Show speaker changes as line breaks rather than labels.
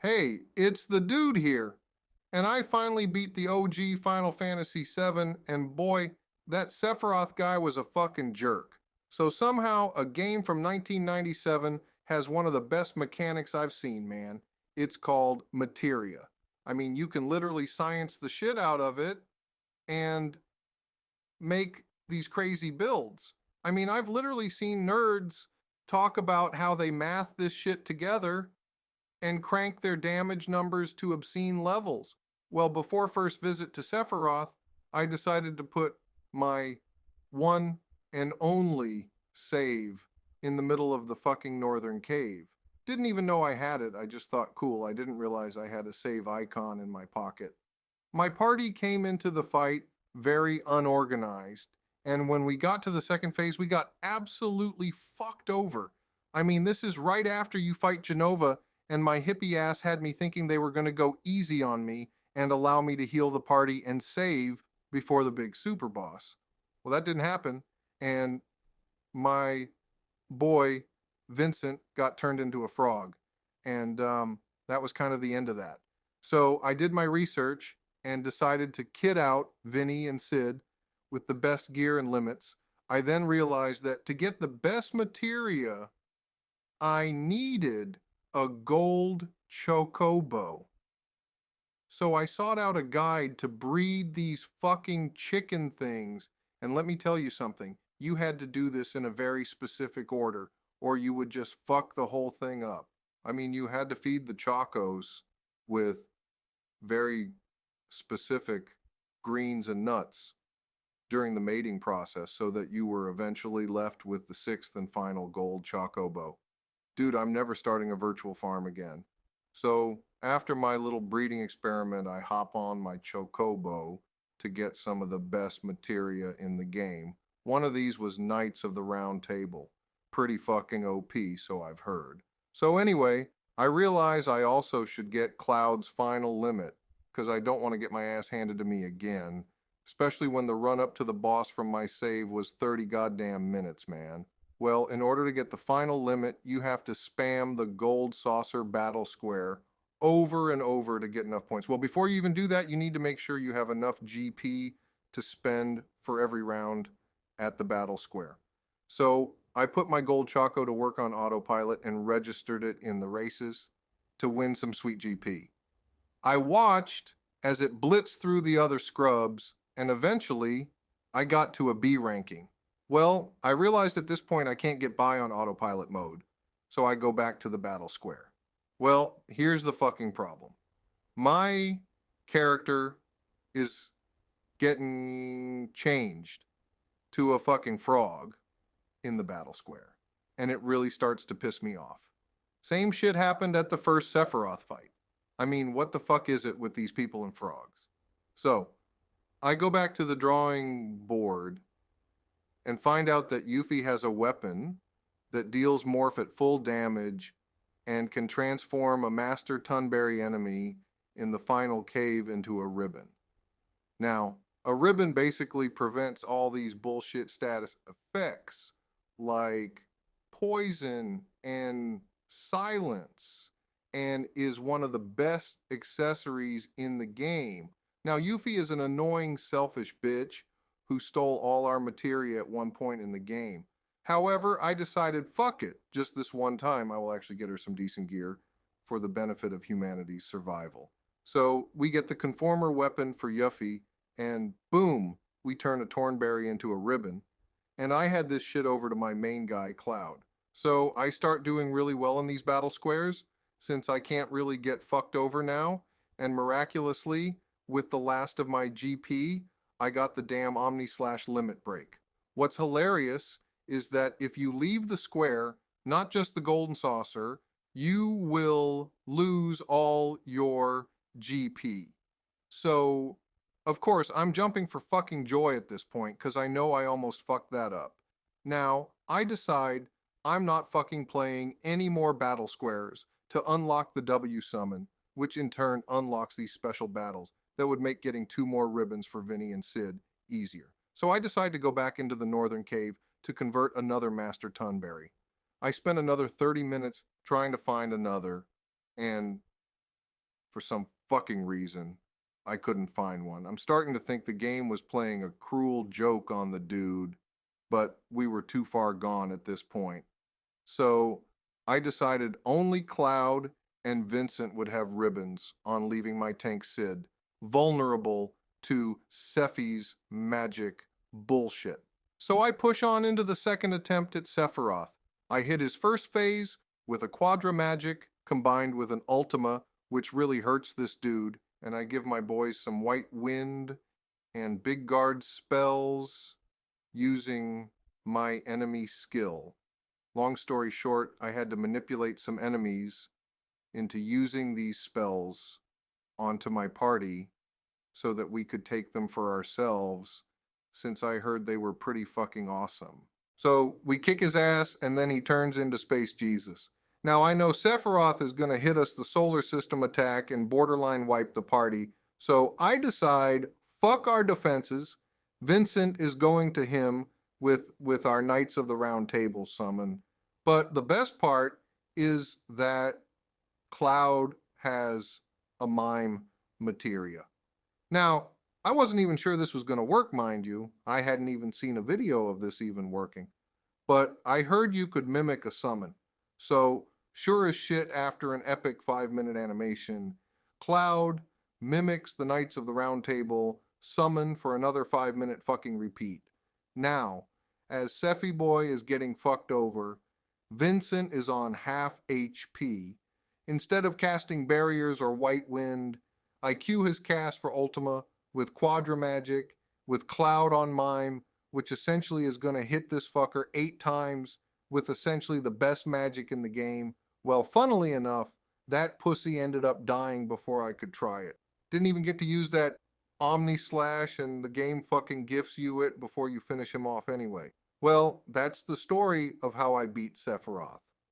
Hey, it's the dude here. And I finally beat the OG Final Fantasy VII, and boy, that Sephiroth guy was a fucking jerk. So somehow, a game from 1997 has one of the best mechanics I've seen, man. It's called materia. I mean, you can literally science the shit out of it and make these crazy builds. I mean, I've literally seen nerds talk about how they math this shit together and crank their damage numbers to obscene levels. Well, before first visit to Sephiroth, I decided to put my one and only save in the middle of the fucking northern cave. Didn't even know I had it. I just thought, cool. I didn't realize I had a save icon in my pocket. My party came into the fight very unorganized. And when we got to the second phase, we got absolutely fucked over. I mean, this is right after you fight Genova, and my hippie ass had me thinking they were going to go easy on me and allow me to heal the party and save before the big super boss. Well, that didn't happen. And my boy, Vincent, got turned into a frog. And that was kind of the end of that. So I did my research and decided to kit out Vinny and Sid with the best gear and limits. I then realized that to get the best materia, I needed a gold chocobo. So I sought out a guide to breed these fucking chicken things. And let me tell you something, you had to do this in a very specific order, or you would just fuck the whole thing up. I mean, you had to feed the chocos with very specific greens and nuts during the mating process so that you were eventually left with the sixth and final gold chocobo. Dude, I'm never starting a virtual farm again. So after my little breeding experiment, I hop on my chocobo to get some of the best materia in the game. One of these was Knights of the Round Table. Pretty fucking OP, so I've heard. So anyway, I realize I also should get Cloud's final limit because I don't want to get my ass handed to me again, especially when the run up to the boss from my save was 30 goddamn minutes, man. Well, in order to get the final limit, you have to spam the gold saucer battle square over and over to get enough points. Well, before you even do that, you need to make sure you have enough GP to spend for every round at the battle square. So I put my gold Choco to work on autopilot and registered it in the races to win some sweet GP. I watched as it blitzed through the other scrubs, and eventually I got to a B ranking. Well, I realized at this point I can't get by on autopilot mode, so I go back to the battle square. Well, here's the fucking problem. My character is getting changed to a fucking frog in the battle square, and it really starts to piss me off. Same shit happened at the first Sephiroth fight. I mean, what the fuck is it with these people and frogs? So, I go back to the drawing board and find out that Yuffie has a weapon that deals morph at full damage and can transform a Master Tunberry enemy in the final cave into a ribbon. Now, a ribbon basically prevents all these bullshit status effects like poison and silence and is one of the best accessories in the game. Now, Yuffie is an annoying, selfish bitch who stole all our materia at one point in the game. However, I decided, fuck it, just this one time I will actually get her some decent gear for the benefit of humanity's survival. So we get the conformer weapon for Yuffie, and boom, we turn a Tornberry into a ribbon. And I had this shit over to my main guy, Cloud. So I start doing really well in these battle squares since I can't really get fucked over now. And miraculously, with the last of my GP, I got the damn Omni Slash limit break. What's hilarious is that if you leave the square, not just the golden saucer, you will lose all your GP. So, of course, I'm jumping for fucking joy at this point because I know I almost fucked that up. Now, I decide I'm not fucking playing any more battle squares to unlock the W summon, which in turn unlocks these special battles that would make getting two more ribbons for Vinny and Sid easier. So I decide to go back into the northern cave to convert another Master Tunberry. I spent another 30 minutes trying to find another, and for some fucking reason. I couldn't find one. I'm starting to think the game was playing a cruel joke on the dude, but we were too far gone at this point. So I decided only Cloud and Vincent would have ribbons on leaving my tank Sid, vulnerable to Sephi's magic bullshit. So I push on into the second attempt at Sephiroth. I hit his first phase with a Quadra Magic combined with an Ultima, which really hurts this dude, and I give my boys some White Wind and Big Guard spells using my enemy skill. Long story short, I had to manipulate some enemies into using these spells onto my party so that we could take them for ourselves, since I heard they were pretty fucking awesome. So we kick his ass, and then he turns into Space Jesus. Now I know Sephiroth is going to hit us the solar system attack and borderline wipe the party, so I decide, fuck our defenses. Vincent is going to him with our Knights of the Round Table summon. But the best part is that Cloud has a mime materia. Now, I wasn't even sure this was going to work, mind you. I hadn't even seen a video of this even working. But I heard you could mimic a summon. So, sure as shit, after an epic 5-minute animation, Cloud mimics the Knights of the Round Table summon for another 5-minute fucking repeat. Now, as Sephi Boy is getting fucked over, Vincent is on half HP. Instead of casting barriers or White Wind, I cue his cast for Ultima with Quadra Magic, with Cloud on Mime, which essentially is going to hit this fucker 8 times with essentially the best magic in the game. Well, funnily enough, that pussy ended up dying before I could try it. Didn't even get to use that Omni Slash, and the game fucking gifts you it before you finish him off anyway. Well, that's the story of how I beat Sephiroth.